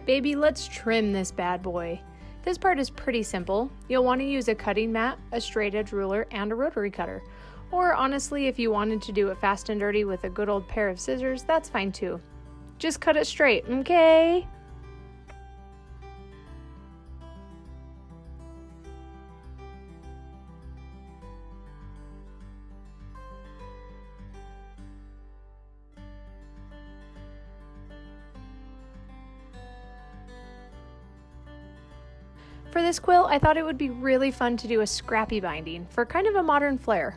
Alright baby, let's trim this bad boy. This part is pretty simple. You'll want to use a cutting mat, a straight edge ruler, and a rotary cutter. Or honestly, if you wanted to do it fast and dirty with a good old pair of scissors, that's fine too. Just cut it straight, okay? For this quilt, I thought it would be really fun to do a scrappy binding for kind of a modern flair.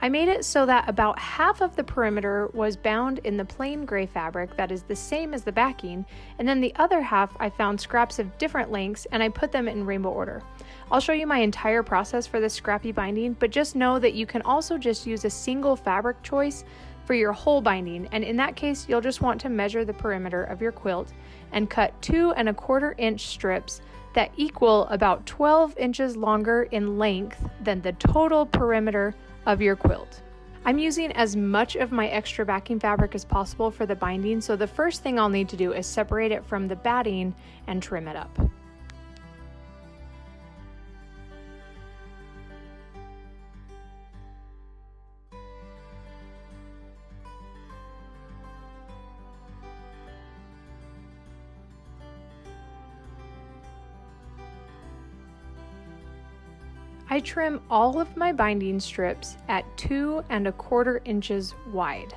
I made it so that about half of the perimeter was bound in the plain gray fabric that is the same as the backing, and then the other half I found scraps of different lengths and I put them in rainbow order. I'll show you my entire process for this scrappy binding, but just know that you can also just use a single fabric choice for your whole binding, and in that case you'll just want to measure the perimeter of your quilt and cut 2 1/4 inch strips that equal about 12 inches longer in length than the total perimeter of your quilt. I'm using as much of my extra backing fabric as possible for the binding, so the first thing I'll need to do is separate it from the batting and trim it up. I trim all of my binding strips at 2 1/4 inches wide.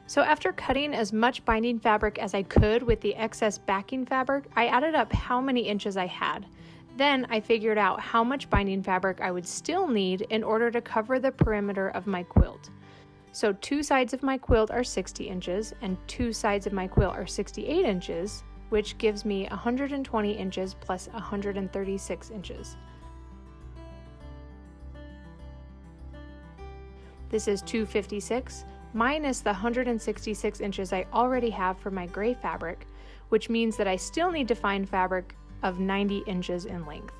So after cutting as much binding fabric as I could with the excess backing fabric, I added up how many inches I had. Then I figured out how much binding fabric I would still need in order to cover the perimeter of my quilt. So 2 sides of my quilt are 60 inches and 2 sides of my quilt are 68 inches, which gives me 120 inches plus 136 inches. This is 256. Minus the 166 inches I already have for my gray fabric, which means that I still need to find fabric of 90 inches in length.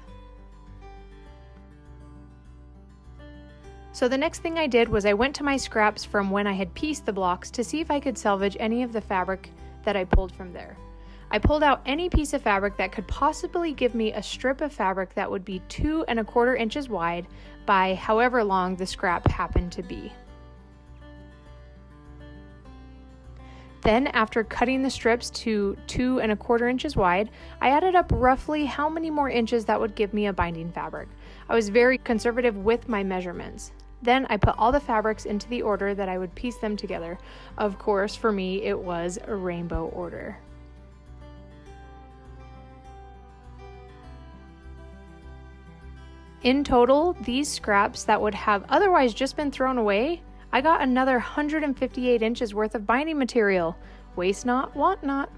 So the next thing I did was I went to my scraps from when I had pieced the blocks to see if I could salvage any of the fabric that I pulled from there. I pulled out any piece of fabric that could possibly give me a strip of fabric that would be 2 1/4 inches wide by however long the scrap happened to be. Then, after cutting the strips to 2 1/4 inches wide, I added up roughly how many more inches that would give me a binding fabric. I was very conservative with my measurements. Then I put all the fabrics into the order that I would piece them together. Of course, for me, it was a rainbow order. In total, these scraps that would have otherwise just been thrown away, I got another 158 inches worth of binding material. Waste not, want not.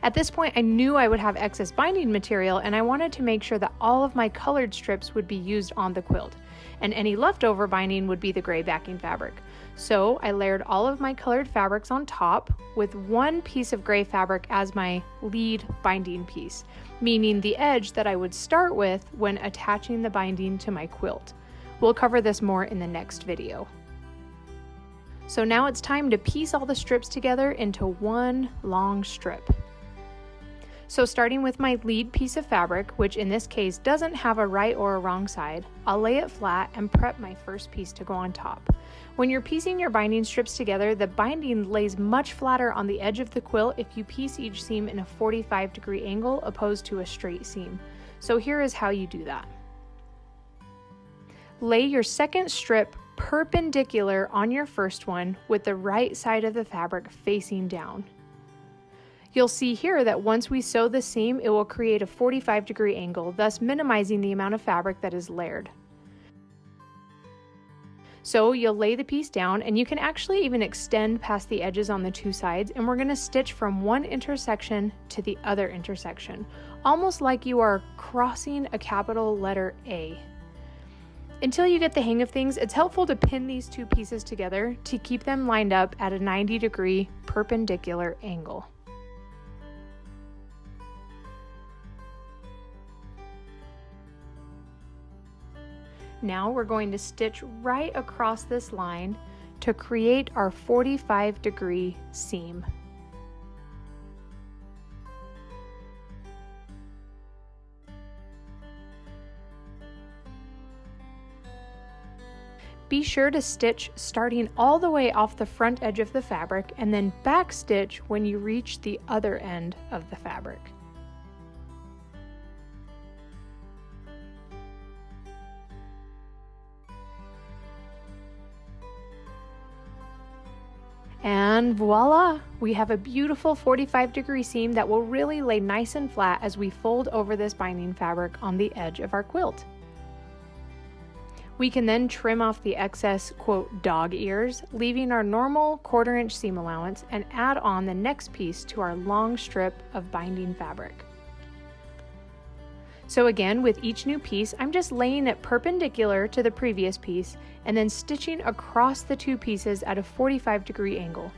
At this point, I knew I would have excess binding material, and I wanted to make sure that all of my colored strips would be used on the quilt, and any leftover binding would be the gray backing fabric. So I layered all of my colored fabrics on top with 1 piece of gray fabric as my lead binding piece, meaning the edge that I would start with when attaching the binding to my quilt. We'll cover this more in the next video. So now it's time to piece all the strips together into one long strip. So starting with my lead piece of fabric, which in this case doesn't have a right or a wrong side, I'll lay it flat and prep my first piece to go on top. When you're piecing your binding strips together, the binding lays much flatter on the edge of the quilt if you piece each seam in a 45-degree angle opposed to a straight seam. So here is how you do that. Lay your second strip perpendicular on your first one with the right side of the fabric facing down. You'll see here that once we sew the seam, it will create a 45-degree angle, thus minimizing the amount of fabric that is layered. So you'll lay the piece down, and you can actually even extend past the edges on the 2 sides, and we're going to stitch from one intersection to the other intersection, almost like you are crossing a capital letter A. Until you get the hang of things, it's helpful to pin these two pieces together to keep them lined up at a 90-degree perpendicular angle. Now we're going to stitch right across this line to create our 45-degree seam. Be sure to stitch starting all the way off the front edge of the fabric and then back stitch when you reach the other end of the fabric. And voila! We have a beautiful 45-degree seam that will really lay nice and flat as we fold over this binding fabric on the edge of our quilt. We can then trim off the excess, quote, dog ears, leaving our normal 1/4 inch seam allowance, and add on the next piece to our long strip of binding fabric. So again, with each new piece, I'm just laying it perpendicular to the previous piece and then stitching across the two pieces at a 45-degree angle.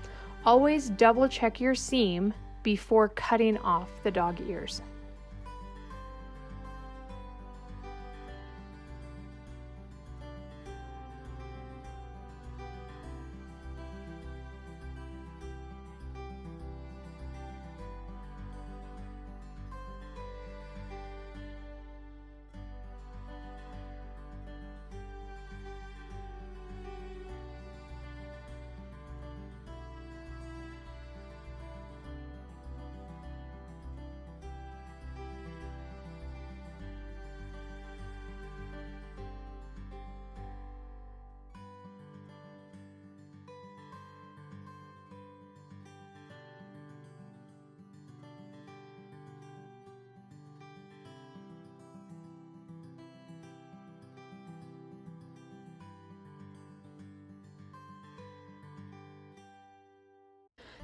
Always double check your seam before cutting off the dog ears.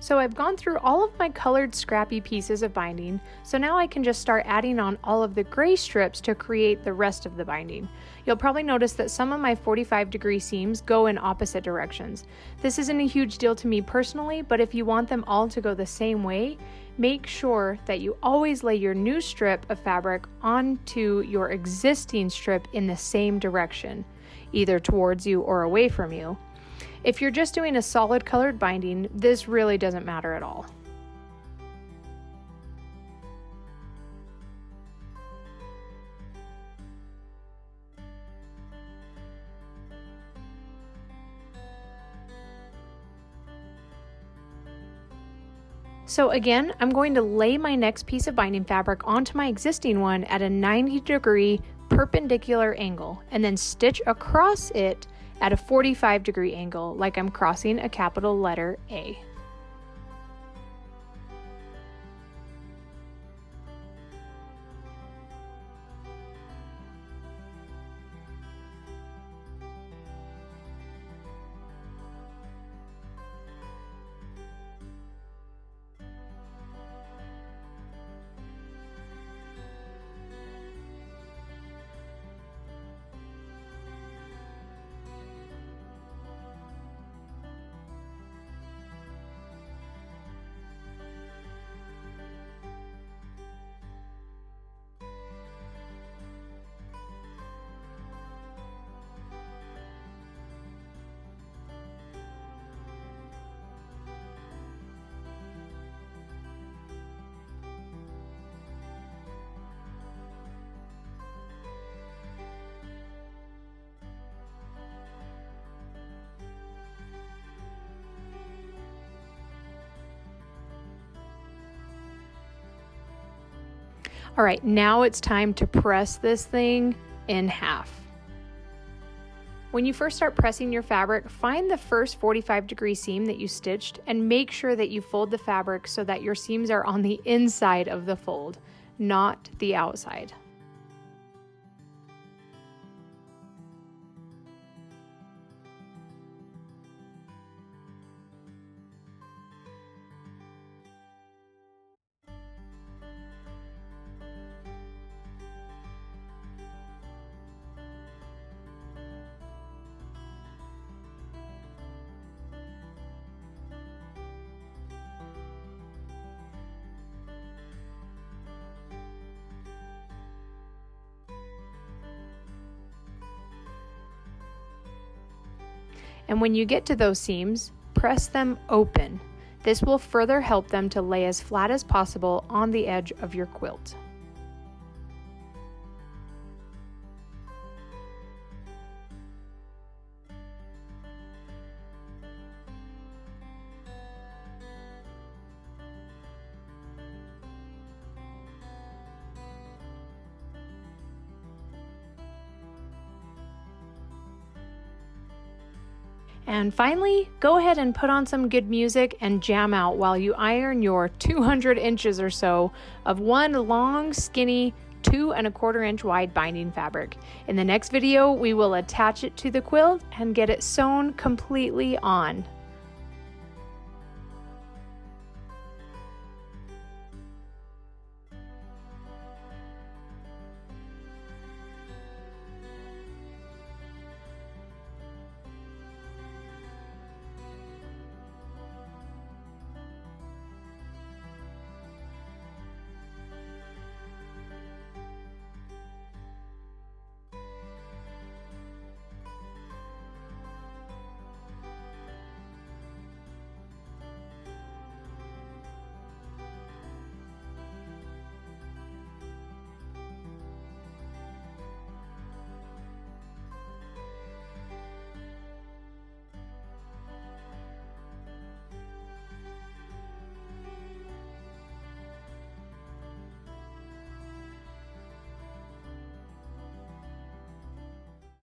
So I've gone through all of my colored scrappy pieces of binding, so now I can just start adding on all of the gray strips to create the rest of the binding. You'll probably notice that some of my 45-degree seams go in opposite directions. This isn't a huge deal to me personally, but if you want them all to go the same way, make sure that you always lay your new strip of fabric onto your existing strip in the same direction, either towards you or away from you. If you're just doing a solid colored binding, this really doesn't matter at all. So again, I'm going to lay my next piece of binding fabric onto my existing one at a 90-degree perpendicular angle, and then stitch across it at a 45-degree angle, like I'm crossing a capital letter A. All right, now it's time to press this thing in half. When you first start pressing your fabric, find the first 45-degree seam that you stitched and make sure that you fold the fabric so that your seams are on the inside of the fold, not the outside. And when you get to those seams, press them open. This will further help them to lay as flat as possible on the edge of your quilt. And finally, go ahead and put on some good music and jam out while you iron your 200 inches or so of one long, skinny, 2 1/4 inch wide binding fabric. In the next video, we will attach it to the quilt and get it sewn completely on.